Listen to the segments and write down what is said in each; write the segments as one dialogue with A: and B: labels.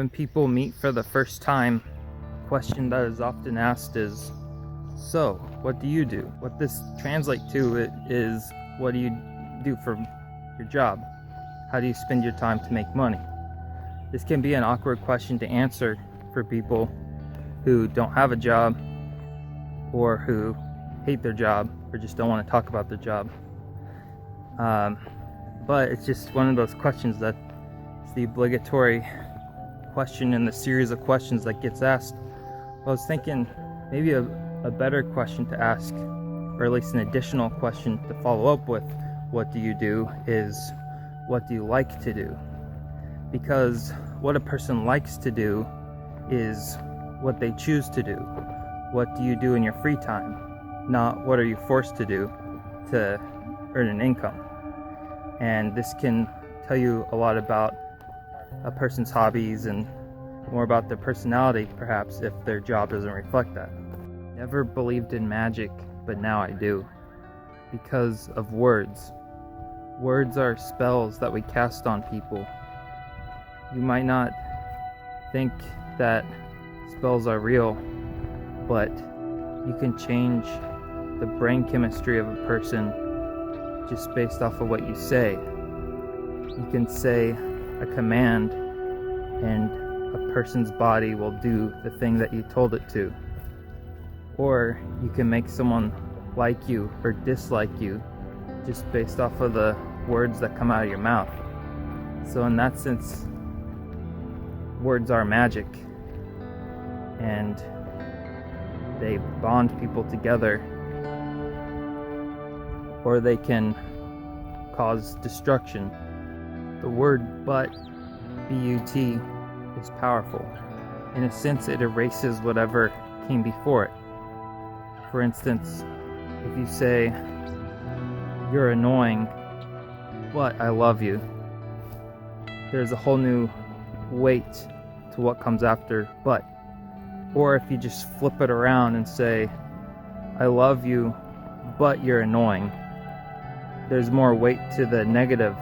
A: When people meet for the first time, a question that is often asked is, so, what do you do? What this translates to is, what do you do for your job? How do you spend your time to make money? This can be an awkward question to answer for people who don't have a job or who hate their job or just don't want to talk about their job. But it's just one of those questions that is the obligatory question in the series of questions that gets asked. I was thinking maybe a better question to ask, or at least an additional question to follow up with what do you do, is what do you like to do? Because what a person likes to do is what they choose to do. What do you do in your free time? Not what are you forced to do to earn an income. And this can tell you a lot about a person's hobbies and more about their personality, perhaps, if their job doesn't reflect that. Never believed in magic, but now I do. Because of words. Words are spells that we cast on people. You might not think that spells are real, but you can change the brain chemistry of a person just based off of what you say. You can say a command and a person's body will do the thing that you told it to. Or you can make someone like you or dislike you just based off of the words that come out of your mouth. So in that sense, words are magic, and they bond people together, or they can cause destruction. The word but, B-U-T, is powerful. In a sense, it erases whatever came before it. For instance, if you say, you're annoying, but I love you, there's a whole new weight to what comes after but. Or if you just flip it around and say, I love you, but you're annoying, there's more weight to the negative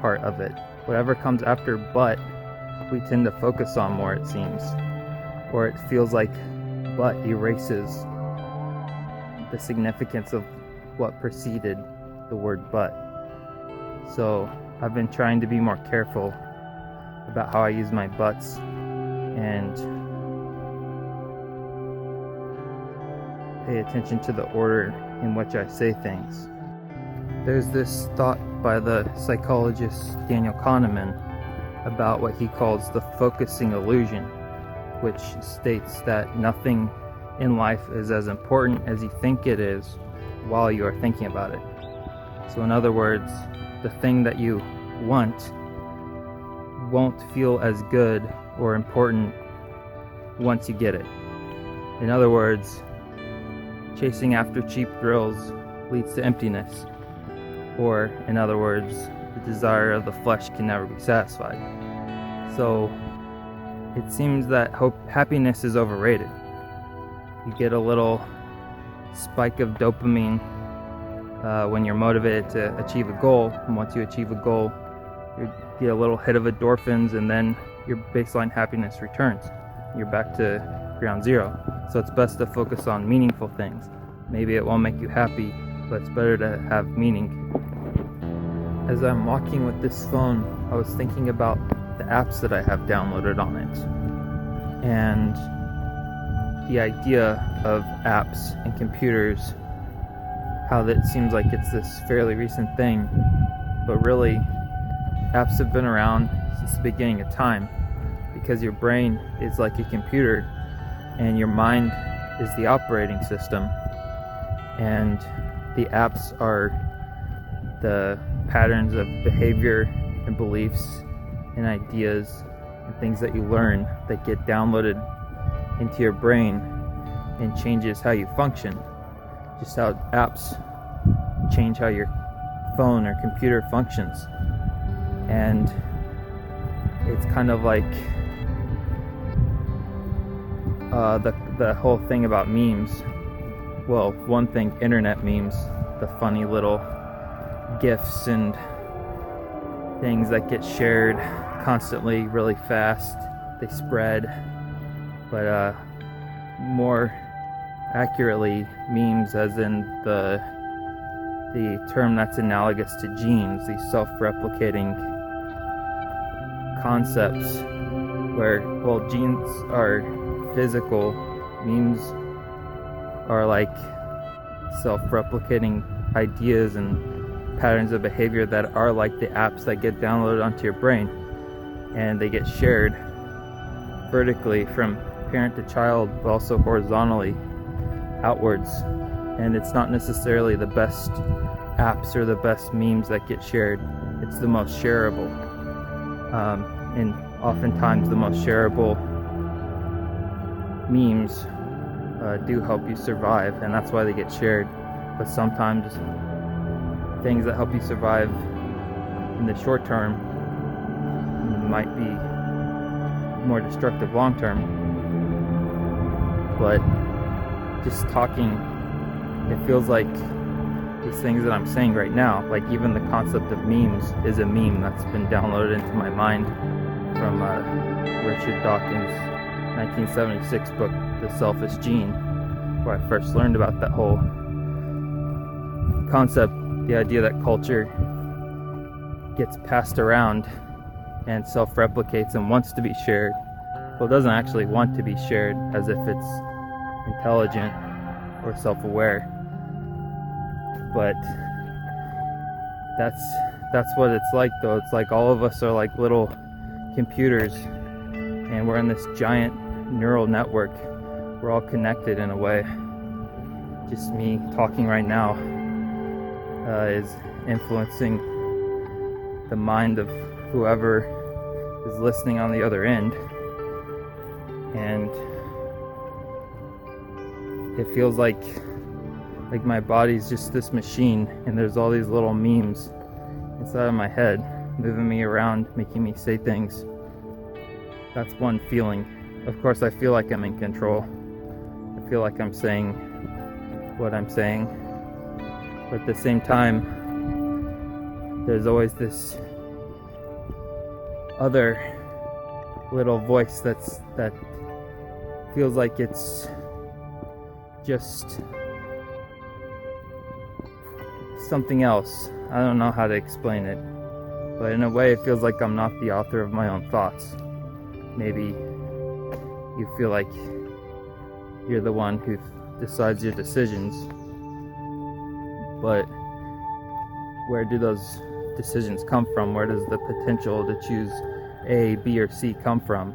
A: part of it. Whatever comes after but, we tend to focus on more, it seems. Or it feels like but erases the significance of what preceded the word but. So I've been trying to be more careful about how I use my buts and pay attention to the order in which I say things. There's this thought by the psychologist Daniel Kahneman about what he calls the focusing illusion, which states that nothing in life is as important as you think it is while you are thinking about it. So in other words, the thing that you want won't feel as good or important once you get it. In other words, chasing after cheap thrills leads to emptiness. Or, in other words, the desire of the flesh can never be satisfied. So, it seems that happiness is overrated. You get a little spike of dopamine when you're motivated to achieve a goal. And once you achieve a goal, you get a little hit of endorphins, and then your baseline happiness returns. You're back to ground zero. So it's best to focus on meaningful things. Maybe it won't make you happy, but it's better to have meaning. As I'm walking with this phone, I was thinking about the apps that I have downloaded on it. And the idea of apps and computers, how that seems like it's this fairly recent thing, but really, apps have been around since the beginning of time, because your brain is like a computer and your mind is the operating system, and the apps are the patterns of behavior and beliefs and ideas and things that you learn that get downloaded into your brain and changes how you function. Just how apps change how your phone or computer functions. And it's kind of like the whole thing about memes. Well, one thing, internet memes, the funny little GIFs and things that get shared constantly really fast they spread, but more accurately, memes as in the term that's analogous to genes, these self-replicating concepts where, well, genes are physical, memes are like self-replicating ideas and patterns of behavior that are like the apps that get downloaded onto your brain, and they get shared vertically from parent to child, but also horizontally outwards. And it's not necessarily the best apps or the best memes that get shared, it's the most shareable, and oftentimes the most shareable memes do help you survive, and that's why they get shared. But sometimes things that help you survive in the short term might be more destructive long term. But just talking, it feels like these things that I'm saying right now, like even the concept of memes is a meme that's been downloaded into my mind from Richard Dawkins' 1976 book, The Selfish Gene, where I first learned about that whole concept, the idea that culture gets passed around and self-replicates and wants to be shared. Well, it doesn't actually want to be shared as if it's intelligent or self-aware, but that's what it's like, though. It's like all of us are like little computers, and we're in this giant neural network. We're all connected in a way. Just me talking right now is influencing the mind of whoever is listening on the other end, and it feels like my body's just this machine, and there's all these little memes inside of my head moving me around, making me say things. That's one feeling. Of course, I feel like I'm in control. I feel like I'm saying what I'm saying, but at the same time, there's always this other little voice that feels like it's just something else. I don't know how to explain it, but in a way it feels like I'm not the author of my own thoughts. Maybe you feel like you're the one who decides your decisions, but where do those decisions come from? Where does the potential to choose A, B, or C come from?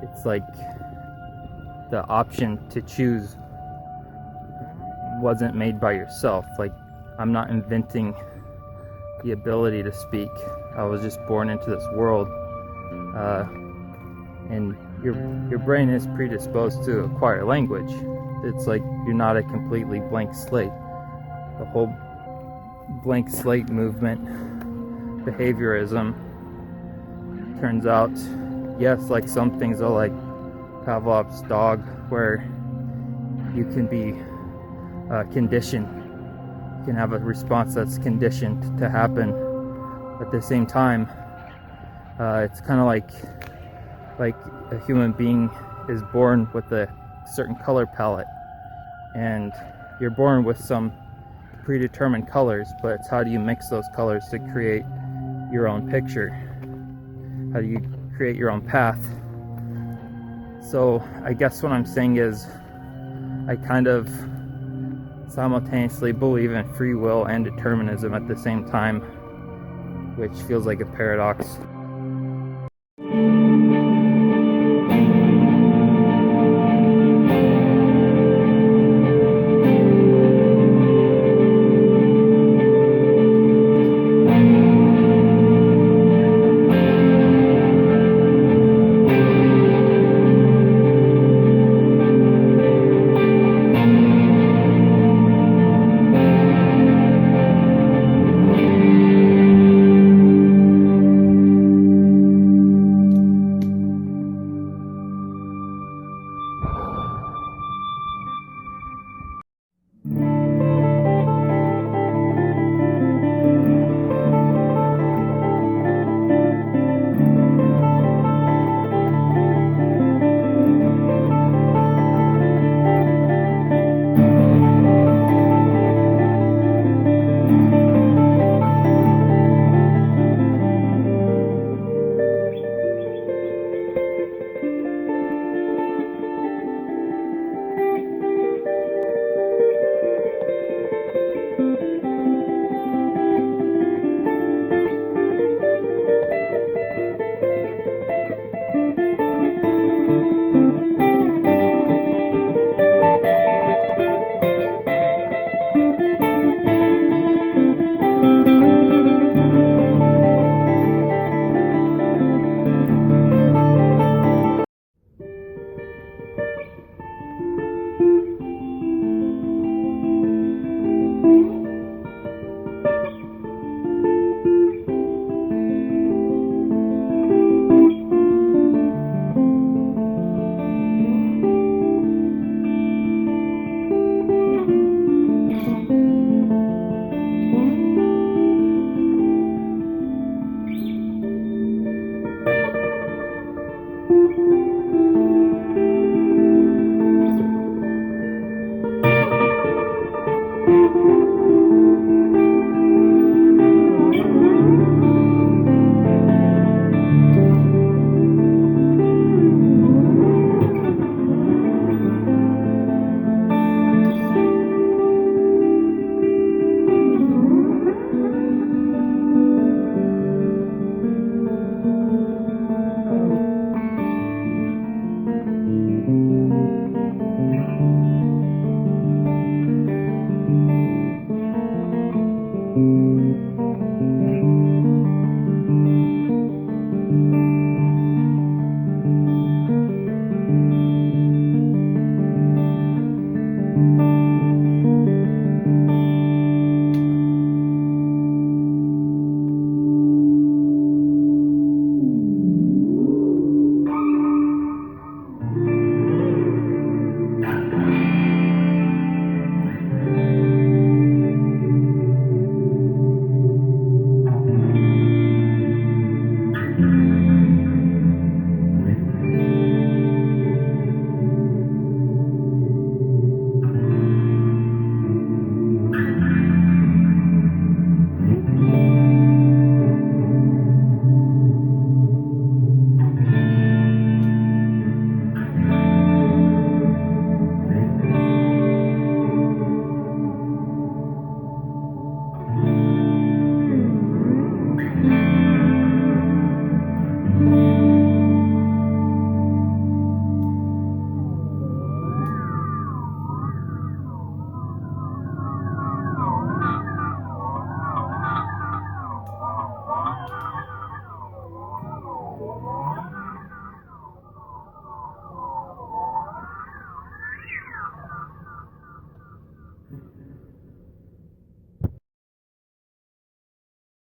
A: It's like the option to choose wasn't made by yourself. Like, I'm not inventing the ability to speak. I was just born into this world, and your brain is predisposed to acquire language. It's like you're not a completely blank slate. The whole blank slate movement, behaviorism, turns out, yes, like some things are like Pavlov's dog, where you can be conditioned. You can have a response that's conditioned to happen. At the same time, it's kind of like a human being is born with a certain color palette, and you're born with some predetermined colors, but it's how do you mix those colors to create your own picture? How do you create your own path? So I guess what I'm saying is I kind of simultaneously believe in free will and determinism at the same time, which feels like a paradox.